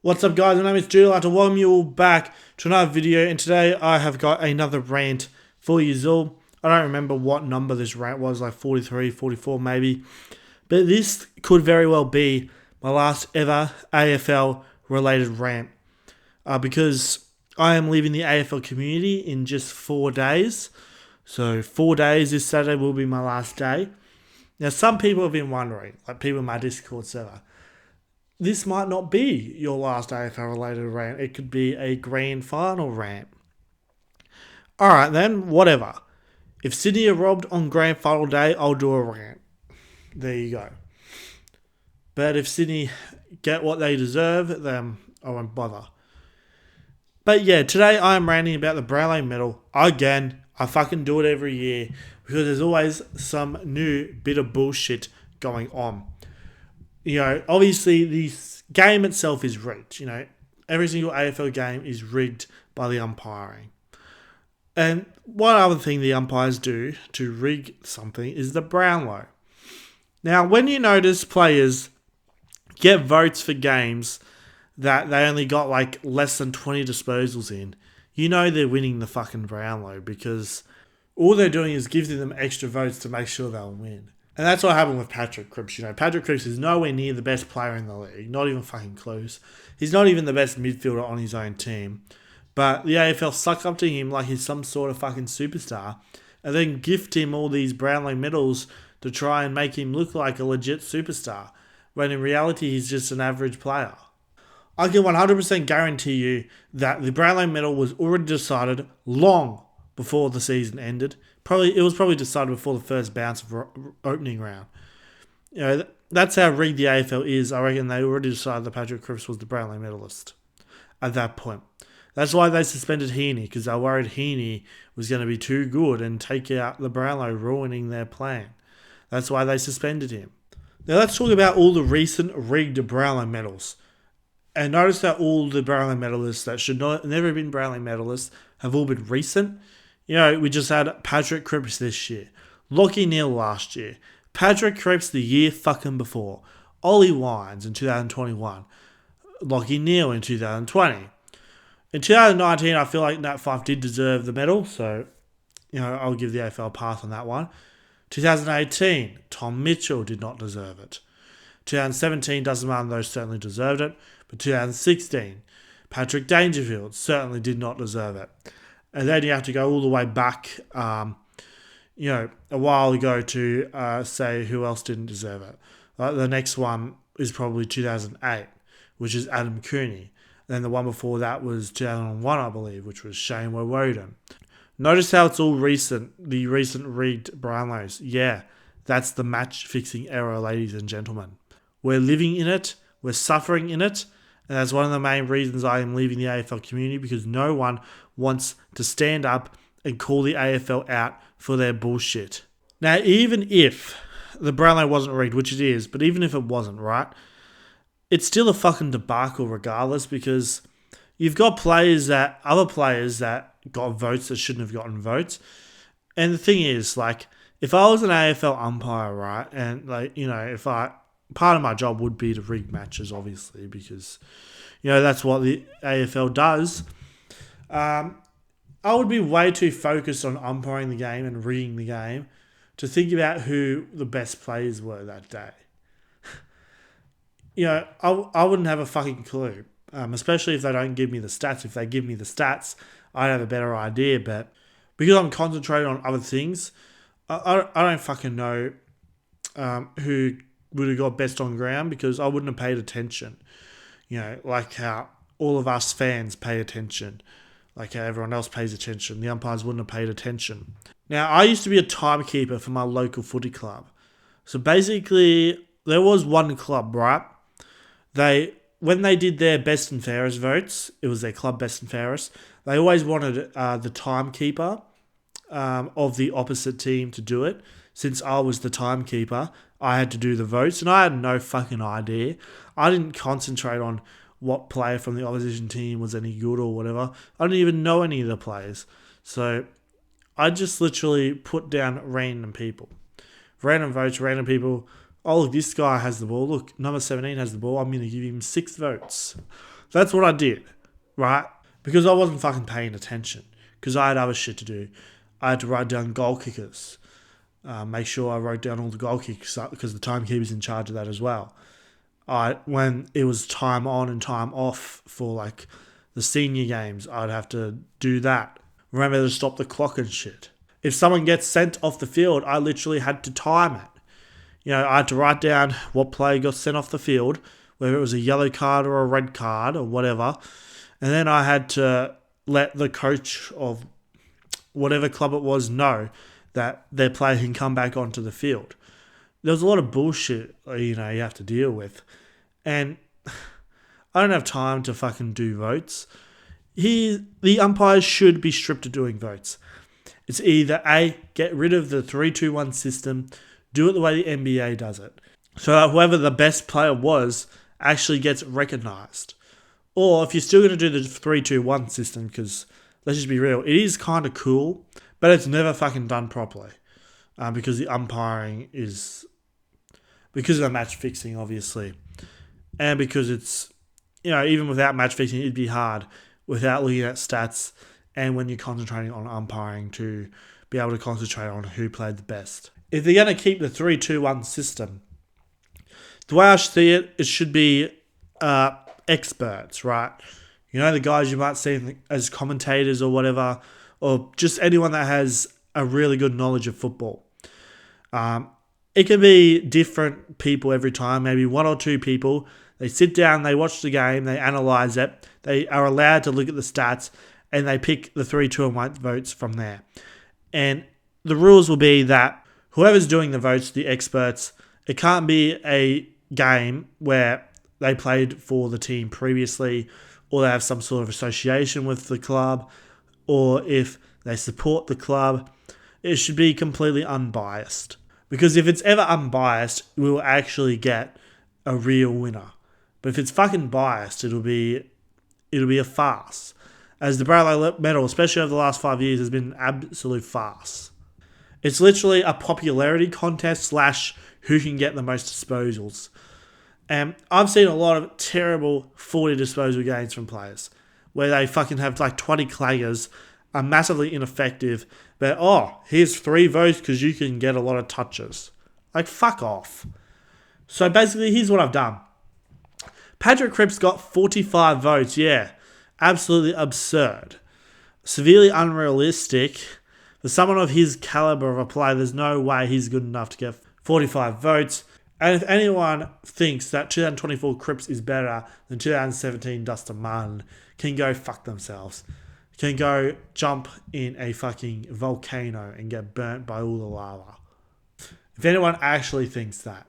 What's up, guys? My name is Stoody. I'd like to welcome you all back to another video, and today I have got another rant for you all. I don't remember what number this rant was, like 43, 44 maybe, but this could very well be my last ever AFL related rant because I am leaving the AFL community in just 4 days. So 4 days, this Saturday will be my last day. Now, some people have been wondering, like people in my Discord server, this might not be your last AFL related rant. It could be a grand final rant. Alright then, whatever. If Sydney are robbed on grand final day, I'll do a rant. There you go. But if Sydney get what they deserve, then I won't bother. But yeah, today I am ranting about the Brownlow Medal. Again, I fucking do it every year because there's always some new bit of bullshit going on. Obviously the game itself is rigged. Every single AFL game is rigged by the umpiring. And one other thing the umpires do to rig something is the Brownlow. Now, when you notice players get votes for games that they only got like less than 20 disposals in, you know they're winning the fucking Brownlow because all they're doing is giving them extra votes to make sure they'll win. And that's what happened with Patrick Cripps. Patrick Cripps is nowhere near the best player in the league. Not even fucking close. He's not even the best midfielder on his own team. But the AFL suck up to him like he's some sort of fucking superstar and then gift him all these Brownlow medals to try and make him look like a legit superstar, when in reality he's just an average player. I can 100% guarantee you that the Brownlow medal was already decided long before the season ended. It was probably decided before the first bounce of opening round. That's how rigged the AFL is. I reckon they already decided that Patrick Cripps was the Brownlow medalist at that point. That's why they suspended Heaney, because they worried Heaney was going to be too good and take out the Brownlow, ruining their plan. That's why they suspended him. Now let's talk about all the recent rigged Brownlow medals. And notice that all the Brownlow medalists that should never have been Brownlow medalists have all been recent. We just had Patrick Cripps this year, Lachie Neale last year, Patrick Cripps the year fucking before, Ollie Wines in 2021, Lachie Neale in 2020. In 2019, I feel like Nat Fyfe did deserve the medal, so I'll give the AFL a pass on that one. 2018, Tom Mitchell did not deserve it. 2017, Dustin Martin certainly deserved it, but 2016, Patrick Dangerfield certainly did not deserve it. And then you have to go all the way back, a while ago to say who else didn't deserve it. The next one is probably 2008, which is Adam Cooney. Then the one before that was 2001, I believe, which was Shane Woden. Notice how it's all recent, the recent rigged Brownlows. Yeah, that's the match-fixing era, ladies and gentlemen. We're living in it, we're suffering in it, and that's one of the main reasons I am leaving the AFL community, because no one wants to stand up and call the AFL out for their bullshit. Now, even if the Brownlow wasn't rigged, which it is, but even if it wasn't, right, it's still a fucking debacle regardless, because you've got other players that got votes that shouldn't have gotten votes. And the thing is, like, if I was an AFL umpire, right, and part of my job would be to rig matches, obviously, because that's what the AFL does. I would be way too focused on umpiring the game and rigging the game to think about who the best players were that day. I wouldn't have a fucking clue, especially if they don't give me the stats. If they give me the stats, I'd have a better idea. But because I'm concentrated on other things, I don't fucking know who would have got best on ground, because I wouldn't have paid attention. Like how all of us fans pay attention, like how everyone else pays attention. The umpires wouldn't have paid attention. Now, I used to be a timekeeper for my local footy club. So basically, there was one club, right? When they did their best and fairest votes, it was their club best and fairest, they always wanted the timekeeper of the opposite team to do it. Since I was the timekeeper, I had to do the votes, and I had no fucking idea. I didn't concentrate on what player from the opposition team was any good or whatever. I didn't even know any of the players. So I just literally put down random people. Random votes, random people. Oh, look, this guy has the ball. Look, number 17 has the ball. I'm going to give him 6 votes. That's what I did, right? Because I wasn't fucking paying attention. Because I had other shit to do. I had to write down goal kickers. Make sure I wrote down all the goal kicks because the timekeeper's in charge of that as well. When it was time on and time off for like the senior games, I'd have to do that. Remember to stop the clock and shit. If someone gets sent off the field, I literally had to time it. I had to write down what player got sent off the field, whether it was a yellow card or a red card or whatever. And then I had to let the coach of whatever club it was know that their player can come back onto the field. There was a lot of bullshit, you have to deal with. And I don't have time to fucking do votes. The umpires should be stripped of doing votes. It's either A, get rid of the 3-2-1 system, do it the way the NBA does it, so that whoever the best player was actually gets recognised. Or if you're still going to do the 3-2-1 system, because let's just be real, it is kind of cool, but it's never fucking done properly. Because the umpiring is... because of the match fixing, obviously. And because it's... even without match fixing, it'd be hard without looking at stats and when you're concentrating on umpiring to be able to concentrate on who played the best. If they're going to keep the 3-2-1 system, the way I see it, it should be experts, right? The guys you might see as commentators or whatever, or just anyone that has a really good knowledge of football. It can be different people every time, maybe one or two people. They sit down, they watch the game, they analyse it, they are allowed to look at the stats, and they pick the 3-2-1 votes from there. And the rules will be that whoever's doing the votes, the experts, it can't be a game where they played for the team previously, or they have some sort of association with the club, or if they support the club. It should be completely unbiased. Because if it's ever unbiased, we will actually get a real winner. But if it's fucking biased, it'll be a farce. As the Brownlow Medal, especially over the last 5 years, has been an absolute farce. It's literally a popularity contest / who can get the most disposals. And I've seen a lot of terrible 40 disposal games from players where they fucking have like 20 claggers, are massively ineffective, but here's 3 votes because you can get a lot of touches. Like, fuck off. So basically, here's what I've done. Patrick Cripps got 45 votes, yeah. Absolutely absurd. Severely unrealistic. For someone of his caliber of a player, there's no way he's good enough to get 45 votes. And if anyone thinks that 2024 Cripps is better than 2017 Dustin Martin, can go fuck themselves. Can go jump in a fucking volcano and get burnt by all the lava. If anyone actually thinks that.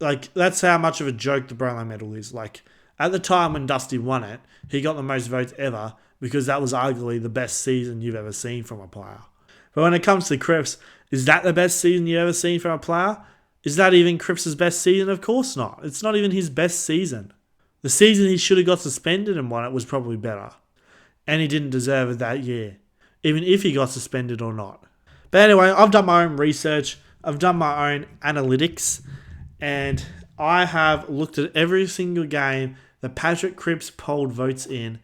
Like, that's how much of a joke the Brownlow Medal is. Like, at the time when Dusty won it, he got the most votes ever because that was arguably the best season you've ever seen from a player. But when it comes to Cripps, is that the best season you've ever seen from a player? Is that even Cripps' best season? Of course not. It's not even his best season. The season he should have got suspended and won it was probably better. And he didn't deserve it that year, even if he got suspended or not. But anyway, I've done my own research. I've done my own analytics. And I have looked at every single game that Patrick Cripps polled votes in,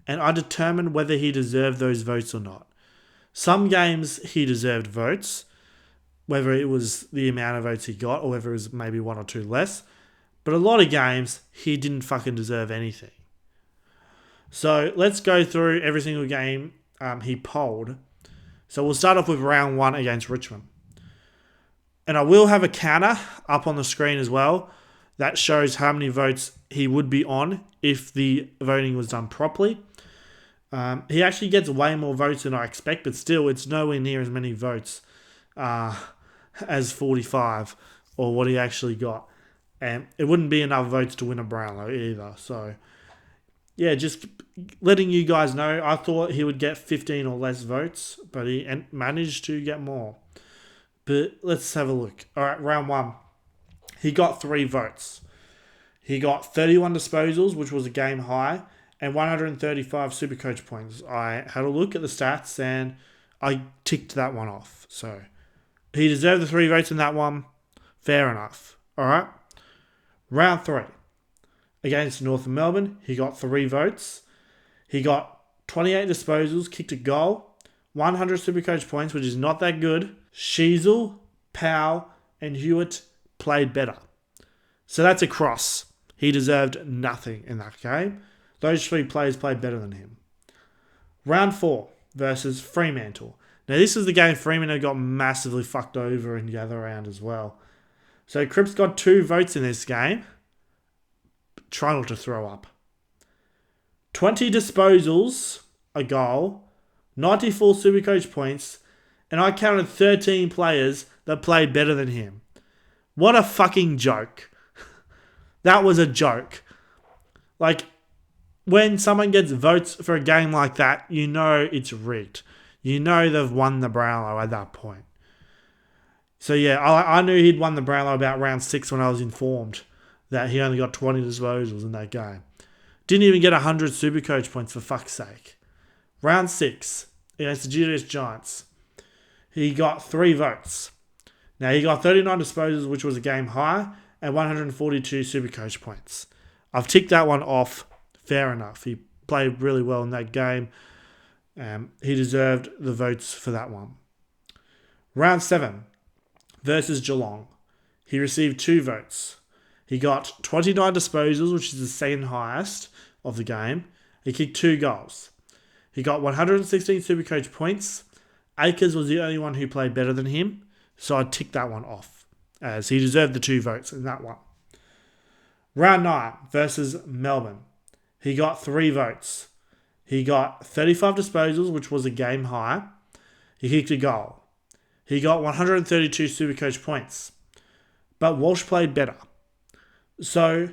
and I determined whether he deserved those votes or not. Some games he deserved votes, whether it was the amount of votes he got or whether it was maybe 1 or 2 less. But a lot of games, he didn't fucking deserve anything. So let's go through every single game he polled. So we'll start off with round 1 against Richmond. And I will have a counter up on the screen as well that shows how many votes he would be on if the voting was done properly. He actually gets way more votes than I expect, but still, it's nowhere near as many votes as 45 or what he actually got. And it wouldn't be enough votes to win a Brownlow either. So, yeah, just letting you guys know, I thought he would get 15 or less votes, but he managed to get more. But let's have a look. All right, round 1. He got 3 votes. He got 31 disposals, which was a game high, and 135 Supercoach points. I had a look at the stats, and I ticked that one off. So, he deserved the 3 votes in that one. Fair enough. All right. Round 3. Against North Melbourne, he got 3 votes. He got 28 disposals, kicked a goal, 100 Supercoach points, which is not that good. Sheasel, Powell, and Hewitt played better. So that's a cross. He deserved nothing in that game. Those 3 players played better than him. Round 4 versus Fremantle. Now this is the game Fremantle got massively fucked over in the other round as well. So Cripps got 2 votes in this game. Try not to throw up. 20 disposals, a goal, 94 Supercoach points, and I counted 13 players that played better than him. What a fucking joke. That was a joke. Like, when someone gets votes for a game like that, you know it's rigged. You know they've won the Brownlow at that point. So yeah, I knew he'd won the Brownlow about round 6 when I was informed that he only got 20 disposals in that game. Didn't even get 100 Supercoach points, for fuck's sake. Round 6 against the GWS Giants. He got 3 votes. Now, he got 39 disposals, which was a game high, and 142 Supercoach points. I've ticked that one off. Fair enough. He played really well in that game. He deserved the votes for that one. Round 7 versus Geelong. He received 2 votes. He got 29 disposals, which is the second highest of the game. He kicked 2 goals. He got 116 Supercoach points. Akers was the only one who played better than him, so I ticked that one off, as he deserved the 2 votes in that one. Round 9 versus Melbourne. He got 3 votes. He got 35 disposals, which was a game high. He kicked a goal. He got 132 Supercoach points. But Walsh played better. So,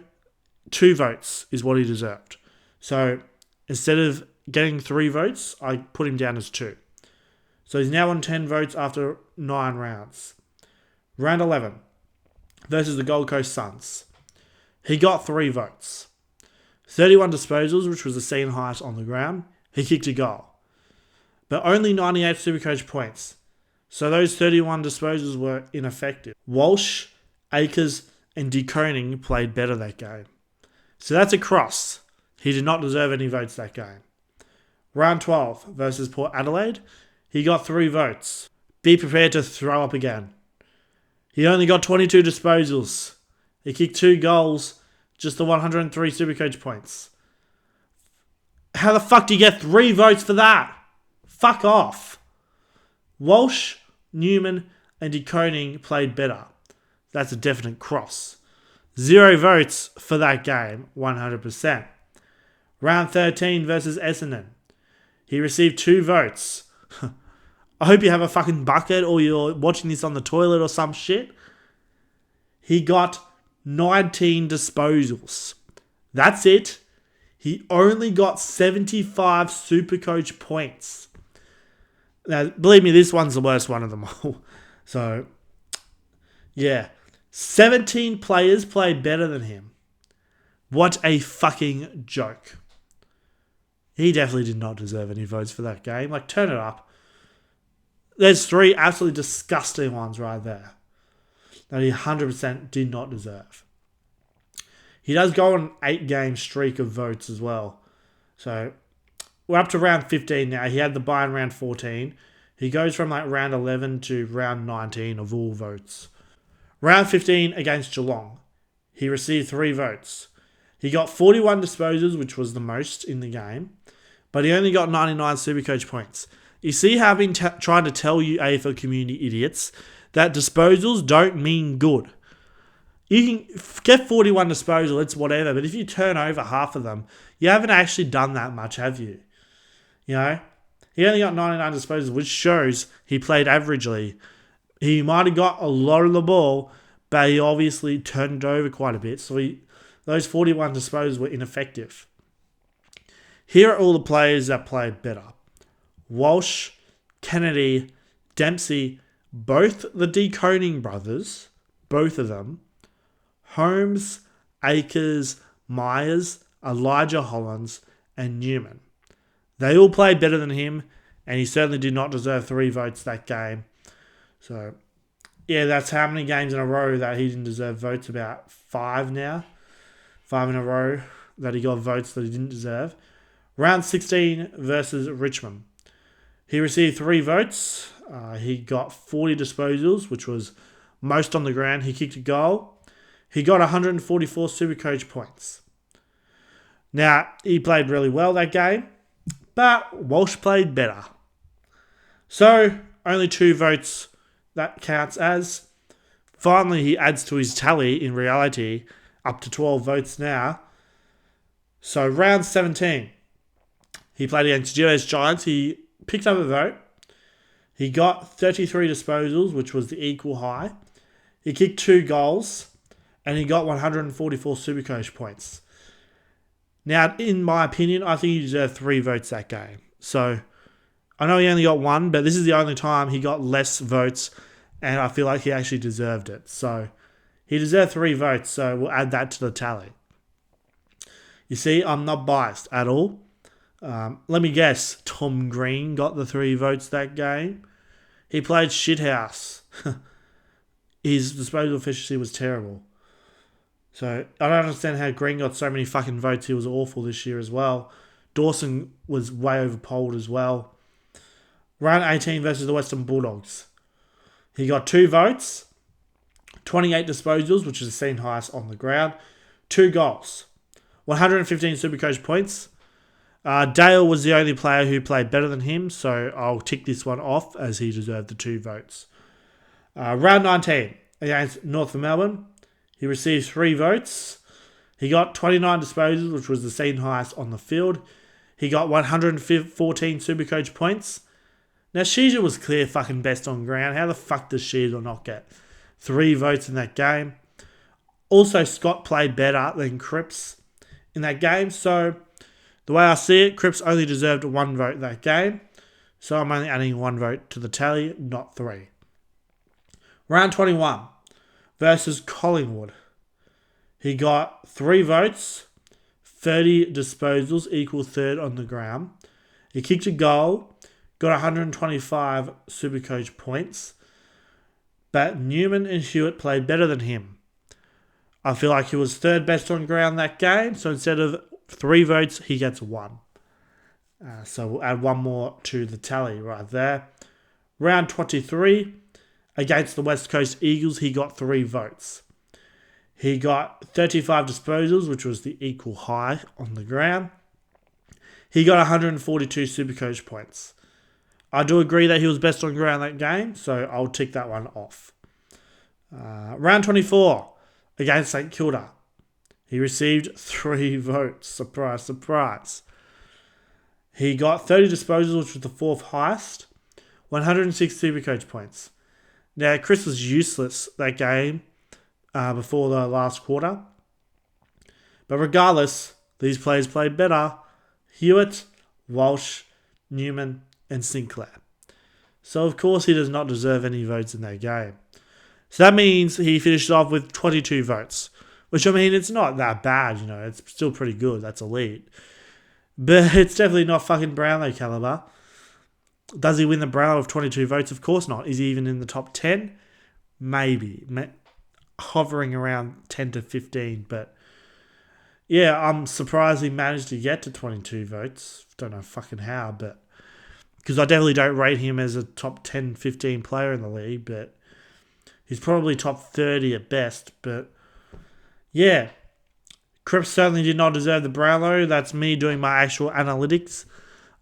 2 votes is what he deserved. So, instead of getting 3 votes, I put him down as 2. So, he's now on 10 votes after 9 rounds. Round 11 versus the Gold Coast Suns. He got 3 votes. 31 disposals, which was the second highest on the ground. He kicked a goal. But only 98 Supercoach points. So, those 31 disposals were ineffective. Walsh, Akers, and De Koning played better that game. So that's a cross. He did not deserve any votes that game. Round 12 versus Port Adelaide. He got 3 votes. Be prepared to throw up again. He only got 22 disposals. He kicked 2 goals, just the 103 Supercoach points. How the fuck do you get 3 votes for that? Fuck off. Walsh, Newman, and De Koning played better. That's a definite cross. 0 votes for that game, 100%. Round 13 versus Essendon. He received 2 votes. I hope you have a fucking bucket or you're watching this on the toilet or some shit. He got 19 disposals. That's it. He only got 75 Supercoach points. Now, believe me, this one's the worst one of them all. So, yeah. 17 players played better than him. What a fucking joke. He definitely did not deserve any votes for that game. Like, turn it up. There's 3 absolutely disgusting ones right there that he 100% did not deserve. He does go on an 8-game streak of votes as well. So, we're up to round 15 now. He had the bye in round 14. He goes from like round 11 to round 19 of all votes. Round 15 against Geelong. He received 3 votes. He got 41 disposals, which was the most in the game, but he only got 99 Supercoach points. You see how I've been trying to tell you AFL community idiots that disposals don't mean good. You can get 41 disposals, it's whatever, but if you turn over half of them, you haven't actually done that much, have you? You know? He only got 99 disposals, which shows he played averagely. He might have got a lot of the ball, but he obviously turned it over quite a bit. So those 41 disposals were ineffective. Here are all the players that played better. Walsh, Kennedy, Dempsey, both the De Koning brothers, both of them, Holmes, Akers, Myers, Elijah Hollands, and Newman. They all played better than him, and he certainly did not deserve 3 votes that game. So, yeah, that's how many games in a row that he didn't deserve votes. About 5 now. 5 in a row that he got votes that he didn't deserve. Round 16 versus Richmond. He received 3 votes. He got 40 disposals, which was most on the ground. He kicked a goal. He got 144 Supercoach points. Now, he played really well that game, but Walsh played better. So, only 2 votes that counts as. Finally, he adds to his tally in reality, up to 12 votes now. So, round 17. He played against GS Giants. He picked up a vote. He got 33 disposals, which was the equal high. He kicked 2 goals, and he got 144 Supercoach points. Now, in my opinion, I think he deserved 3 votes that game. So, I know he only got 1, but this is the only time he got less votes, and I feel like he actually deserved it. So, he deserved 3 votes, so we'll add that to the tally. You see, I'm not biased at all. Let me guess, Tom Green got the 3 votes that game. He played shithouse. His disposal efficiency was terrible. So, I don't understand how Green got so many fucking votes. He was awful this year as well. Dawson was way overpolled as well. Round 18 versus the Western Bulldogs. He got 2 votes, 28 disposals, which is the scene highest on the ground, 2 goals, 115 Supercoach points. Dale was the only player who played better than him, so I'll tick this one off as he deserved the 2 votes. Round 19 against North of Melbourne. He received 3 votes. He got 29 disposals, which was the scene highest on the field. He got 114 Supercoach points. Now, Sheezer was clear fucking best on ground. How the fuck does Sheezer not get 3 votes in that game? Also, Scott played better than Cripps in that game. So, the way I see it, Cripps only deserved 1 vote that game. So, I'm only adding 1 vote to the tally, not 3. Round 21 versus Collingwood. He got 3 votes, 30 disposals, equal 3rd on the ground. He kicked a goal, got 125 Supercoach points. But Newman and Hewitt played better than him. I feel like he was 3rd best on ground that game. So instead of 3 votes, he gets 1. So we'll add 1 more to the tally right there. Round 23. Against the West Coast Eagles, he got 3 votes. He got 35 disposals, which was the equal high on the ground. He got 142 Supercoach points. I do agree that he was best on ground that game, so I'll tick that one off. Round 24 against St Kilda. He received 3 votes. Surprise, surprise. He got 30 disposals, which was the 4th highest. 106 Supercoach points. Now, Chris was useless that game before the last quarter. But regardless, these players played better. Hewitt, Walsh, Newman, and Sinclair. So, of course, he does not deserve any votes in that game. So that means he finished off with 22 votes. Which, I mean, it's not that bad, you know. It's still pretty good. That's elite. But it's definitely not fucking Brownlow caliber. Does he win the Brownlow with 22 votes? Of course not. Is he even in the top 10? Maybe. Hovering around 10 to 15. But, yeah, I'm surprised he managed to get to 22 votes. Don't know fucking how, but... Because I definitely don't rate him as a top 10, 15 player in the league, but... He's probably top 30 at best, but... Yeah. Cripps certainly did not deserve the Brownlow. That's me doing my actual analytics.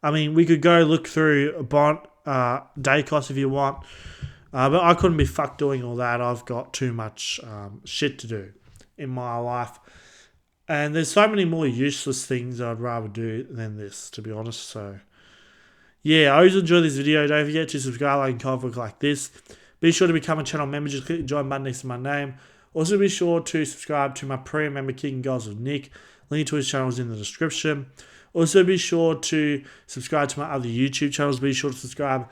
I mean, we could go look through Bont, Dacos if you want. But I couldn't be fucked doing all that. I've got too much shit to do in my life. And there's so many more useless things I'd rather do than this, to be honest. So, yeah, I always enjoy this video. Don't forget to subscribe, like, and comment like this. Be sure to become a channel member. Just click the join button next to my name. Also, be sure to subscribe to my premium member, Kicking Goals with Nick. Link to his channel is in the description. Also, be sure to subscribe to my other YouTube channels. Be sure to subscribe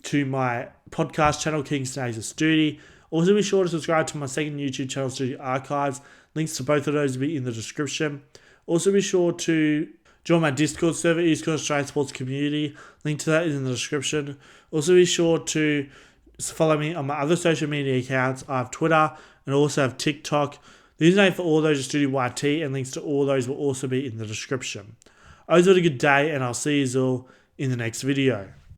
to my podcast channel, King Snags of Stoody. Also, be sure to subscribe to my second YouTube channel, Stoody Archives. Links to both of those will be in the description. Also, be sure to join my Discord server, East Coast Australian Sports Community. Link to that is in the description. Also, be sure to follow me on my other social media accounts. I have Twitter and also have TikTok. Username for all those is Stoody YT, and links to all those will also be in the description. I hope you had a good day, and I'll see you all in the next video.